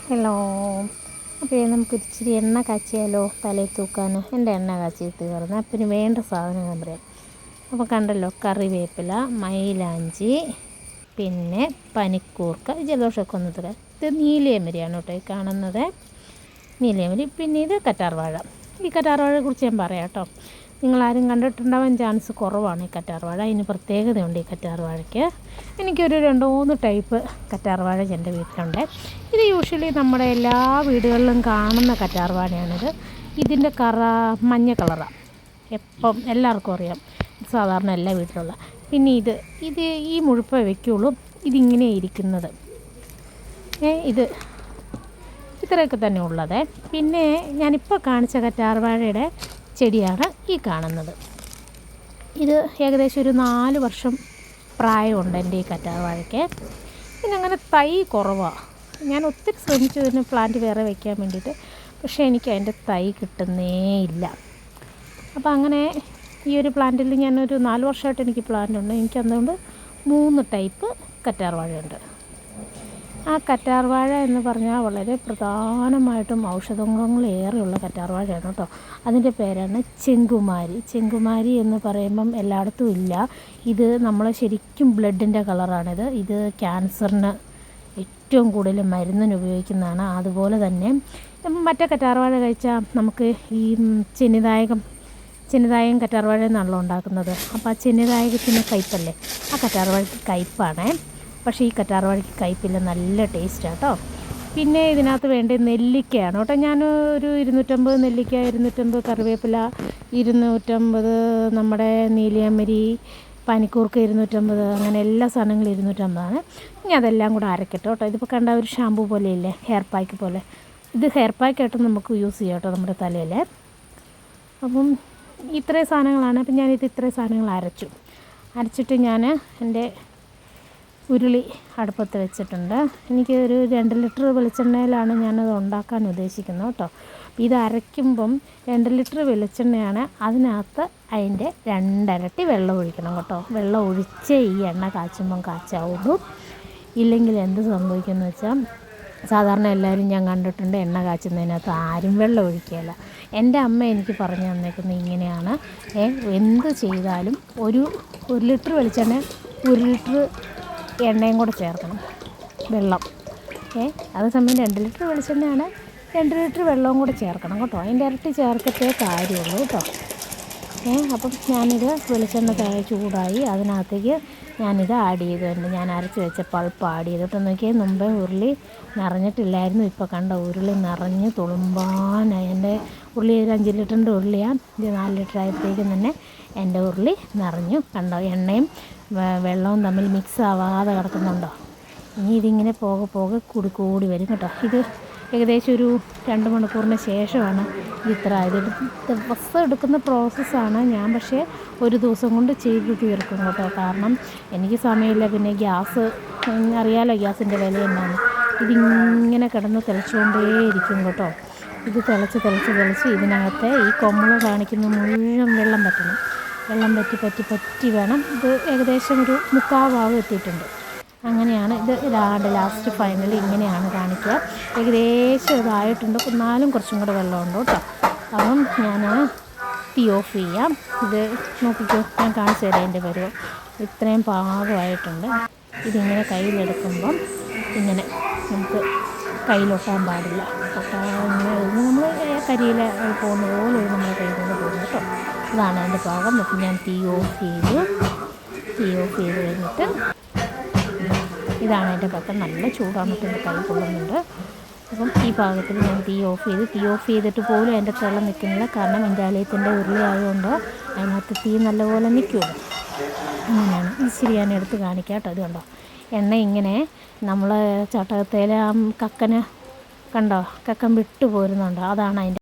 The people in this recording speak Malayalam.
ഹലോ. അപ്പോൾ നമുക്ക് ഇച്ചിരി എണ്ണ കാച്ചിയാലോ തലയിൽ തൂക്കാൻ. എൻ്റെ എണ്ണ കാച്ചി തീർന്ന്. പിന്നെ വേണ്ട സാധനം ഞാൻ പറയാം. അപ്പോൾ കണ്ടല്ലോ, കറിവേപ്പില, മൈലാഞ്ചി, പിന്നെ പനിക്കൂർക്ക, ജലദോഷമൊക്കെ ഒന്ന് തരാം. ഇത് നീലയമരിയാണ് കേട്ടോ ഈ കാണുന്നത്, നീലയമരി. പിന്നെ ഇത് കറ്റാർവാഴ. ഈ കറ്റാർവാഴയെ കുറിച്ച് ഞാൻ പറയാം കേട്ടോ. നിങ്ങളാരും കണ്ടിട്ടുണ്ടാവാൻ ചാൻസ് കുറവാണ് ഈ കറ്റാർവാഴ. അതിന് പ്രത്യേകതയുണ്ട് ഈ കറ്റാർവാഴയ്ക്ക്. എനിക്കൊരു 2-3 ടൈപ്പ് കറ്റാർവാഴ എൻ്റെ വീട്ടിലുണ്ട്. ഇത് യൂഷ്വലി നമ്മുടെ എല്ലാ വീടുകളിലും കാണുന്ന കറ്റാർവാഴയാണിത്. ഇതിൻ്റെ മഞ്ഞ കളറാണ്, എപ്പം എല്ലാവർക്കും അറിയാം, സാധാരണ എല്ലാ വീട്ടിലുള്ള. പിന്നെ ഇത് ഈ മുഴുപ്പ വയ്ക്കുള്ളൂ. ഇതിങ്ങനെ ഇരിക്കുന്നത് ഇത് ഇത്രയൊക്കെ തന്നെ ഉള്ളത്. പിന്നെ ഞാനിപ്പോൾ കാണിച്ച കറ്റാർവാഴയുടെ ചെടിയാണ് ഈ കാണുന്നത്. ഇത് ഏകദേശം ഒരു 4 വർഷം പ്രായമുണ്ട് എൻ്റെ ഈ കറ്റാർവാഴയ്ക്ക്. പിന്നെ അങ്ങനെ തൈ കുറവാണ്. ഞാൻ ഒത്തിരി ശ്രമിച്ചു ഇതിന് പ്ലാന്റ് വേറെ വയ്ക്കാൻ വേണ്ടിയിട്ട്, പക്ഷേ എനിക്ക് അതിൻ്റെ തൈ കിട്ടുന്നേ ഇല്ല. അപ്പോൾ അങ്ങനെ ഈ ഒരു പ്ലാന്റിൽ ഞാനൊരു 4 വർഷമായിട്ട് എനിക്ക് പ്ലാന്റ് ഉണ്ട്. എനിക്ക് അതുകൊണ്ട് 3 ടൈപ്പ് കറ്റാർവാഴയുണ്ട്. ആ കറ്റാർവാഴ എന്ന് പറഞ്ഞാൽ വളരെ പ്രധാനമായിട്ടും ഔഷധ ഗുണങ്ങളേറെയുള്ള കറ്റാർവാഴയാണ് കേട്ടോ. അതിൻ്റെ പേരാണ് ചെങ്കുമാരി. ചെങ്കുമാരി എന്ന് പറയുമ്പം എല്ലായിടത്തും ഇല്ല. ഇത് നമ്മൾ ശരിക്കും ബ്ലഡിൻ്റെ കളറാണിത്. ഇത് ക്യാൻസറിന് ഏറ്റവും കൂടുതൽ മരുന്നിന് ഉപയോഗിക്കുന്നതാണ്. അതുപോലെ തന്നെ മറ്റേ കറ്റാർവാഴ കഴിച്ചാൽ നമുക്ക് ഈ ചെന്നിതായം കറ്റാർവാഴ എന്നാണല്ലോ ഉണ്ടാക്കുന്നത്. അപ്പോൾ ആ ചെന്നിതായകത്തിന് കയ്പ്പല്ലേ, ആ കറ്റാർവാഴയ്ക്ക് കയ്പ്പാണേ. പക്ഷേ ഈ കറ്റാർവാഴയ്ക്ക് കയ്പ്പില്ല, നല്ല ടേസ്റ്റാണ് കേട്ടോ. പിന്നെ ഇതിനകത്ത് വേണ്ടത് നെല്ലിക്കയാണ് കേട്ടോ. ഞാൻ ഒരു 250 നെല്ലിക്ക, 250 കറിവേപ്പില, 250 നമ്മുടെ നീലയമരി, പനിക്കൂർക്ക 250, അങ്ങനെ എല്ലാ സാധനങ്ങളും 250. ഇനി അതെല്ലാം കൂടെ അരക്കട്ടെ കേട്ടോ. ഇതിപ്പോൾ കണ്ട ഒരു ഷാമ്പൂ പോലെ ഇല്ലേ, ഹെയർ പാക്ക് പോലെ. ഇത് ഹെയർ പാക്കായിട്ട് നമുക്ക് യൂസ് ചെയ്യാം കേട്ടോ നമ്മുടെ തലയിൽ. അപ്പം ഇത്രയും സാധനങ്ങളാണ്. അപ്പം ഞാനിത് ഇത്രയും സാധനങ്ങൾ അരച്ചിട്ട് ഞാൻ എൻ്റെ ഉരുളി അടുപ്പത്ത് വെച്ചിട്ടുണ്ട്. എനിക്ക് ഒരു 2 ലിറ്റർ വെളിച്ചെണ്ണയിലാണ് ഞാനത് ഉണ്ടാക്കാൻ ഉദ്ദേശിക്കുന്നത് കേട്ടോ. ഇത് അരയ്ക്കുമ്പം 2 ലിറ്റർ വെളിച്ചെണ്ണയാണ്. അതിനകത്ത് അതിൻ്റെ 2 ഇരട്ടി വെള്ളം ഒഴിക്കണം കേട്ടോ. വെള്ളം ഒഴിച്ചേ ഈ എണ്ണ കാച്ചുമ്പം കാച്ചാവുള്ളൂ. ഇല്ലെങ്കിൽ എന്ത് സംഭവിക്കുമെന്ന് വെച്ചാൽ, സാധാരണ എല്ലാവരും ഞാൻ കണ്ടിട്ടുണ്ട് എണ്ണ കാച്ചുന്നതിനകത്ത് ആരും വെള്ളം ഒഴിക്കുകയില്ല. എൻ്റെ അമ്മ എനിക്ക് പറഞ്ഞു തന്നേക്കുന്നത് ഇങ്ങനെയാണ്. എന്ത് ചെയ്താലും ഒരു ലിറ്റർ വെളിച്ചെണ്ണ 1 ലിറ്റർ എണ്ണയും കൂടെ ചേർക്കണം, വെള്ളം. അതേസമയം 2 ലിറ്റർ വെളിച്ചെണ്ണയാണ്, 2 ലിറ്റർ വെള്ളവും കൂടെ ചേർക്കണം കേട്ടോ. അതിൻ്റെ ഇരട്ടി ചേർക്കത്തേ കാര്യമുള്ളൂ കേട്ടോ. അപ്പം ഞാനിത് വെളിച്ചെണ്ണ ചൂടായി, അതിനകത്തേക്ക് ഞാനിത് ആഡ് ചെയ്തിട്ടുണ്ട്. ഞാൻ അരച്ച് വെച്ച പൾപ്പ് ആഡ് ചെയ്തിട്ട് നോക്കിയാൽ മുമ്പേ ഉരുളി നിറഞ്ഞിട്ടില്ലായിരുന്നു. ഇപ്പോൾ കണ്ട ഉരുളി നിറഞ്ഞ് തുളുമ്പാനായി. എൻ്റെ ഉരുളി ഒരു 5 ലിറ്ററിൻ്റെ ഉരുളിയാണ്. ഇത് 4 ലിറ്റർ ആയപ്പോഴത്തേക്കും തന്നെ എൻ്റെ ഉരുളി നിറഞ്ഞു. കണ്ടോ, എണ്ണയും വെള്ളവും തമ്മിൽ മിക്സ് ആവാതെ കിടക്കുന്നുണ്ടോ. ഇനി ഇതിങ്ങനെ പോകെ കൂടി വരും കേട്ടോ. ഇത് ഏകദേശം ഒരു 2 മണിക്കൂറിന് ശേഷമാണ് ഇത്ര ആയത്. ദിവസം എടുക്കുന്ന പ്രോസസ്സാണ്. ഞാൻ പക്ഷേ ഒരു ദിവസം കൊണ്ട് ചെയ്ത് തീർക്കും കേട്ടോ. കാരണം എനിക്ക് സമയമില്ല. പിന്നെ ഗ്യാസ് അറിയാലോ, ഗ്യാസിൻ്റെ വില എന്നാണ്. ഇതിങ്ങനെ കിടന്ന് തിളച്ചുകൊണ്ടേയിരിക്കും കേട്ടോ. ഇത് തിളച്ച് ഇതിനകത്ത് ഈ കൊമ്മള കാണിക്കുന്ന മുഴുവൻ വെള്ളം പറ്റണം. വെള്ളം പറ്റി വേണം. ഇത് ഏകദേശം ഒരു 3/4 ഭാഗം എത്തിയിട്ടുണ്ട്. അങ്ങനെയാണ് ഇത്. ലാസ്റ്റ് ഫൈനലി ഇങ്ങനെയാണ് കാണിക്കുക. ഏകദേശം ഇതായിട്ടുണ്ട്. എന്നാലും കുറച്ചും കൂടെ വെള്ളമുണ്ട് കേട്ടോ. അപ്പം ഞാൻ തീ ഓഫ് ചെയ്യാം. ഇത് നോക്കിക്കോ, ഞാൻ കാണിച്ചു തരാം എൻ്റെ പരുവം. ഇത്രയും പാകമായിട്ടുണ്ട്. ഇതിങ്ങനെ കയ്യിലെടുക്കുമ്പം ഇങ്ങനെ നമുക്ക് കയ്യിലൊട്ടാൻ പാടില്ല. നമ്മൾ കരിയില പോകുന്ന പോലെ നമ്മുടെ കയ്യിൽ നിന്ന് പോകും കേട്ടോ. ഇതാണ് അതിൻ്റെ പാകം. അപ്പം ഞാൻ തീ ഓഫ് ചെയ്ത് കഴിഞ്ഞിട്ട് ഇതാണ് അതിൻ്റെ പക്കം. നല്ല ചൂടാന്നിട്ട് എൻ്റെ കൈ കൊള്ളുന്നുണ്ട്. അപ്പം ഈ പാകത്തിൽ ഞാൻ തീ ഓഫ് ചെയ്തിട്ട് പോലും അതിൻ്റെ തിള നിൽക്കുന്നില്ല. കാരണം ഇൻഡാലിയത്തിൻ്റെ ഉരുളി ആയതുകൊണ്ട് അതിനകത്ത് തീ നല്ലപോലെ നിൽക്കുമല്ലോ. അങ്ങനെയാണ്. ഇച്ചിരി ഞാൻ എടുത്ത് കാണിക്കാം കേട്ടോ. ഇത് കണ്ടോ, എണ്ണ ഇങ്ങനെ നമ്മൾ ചട്ടകത്തേൽ കക്കന് കണ്ടോ, കക്കൻ വിട്ടു പോരുന്നുണ്ടോ. അതാണ് അതിൻ്റെ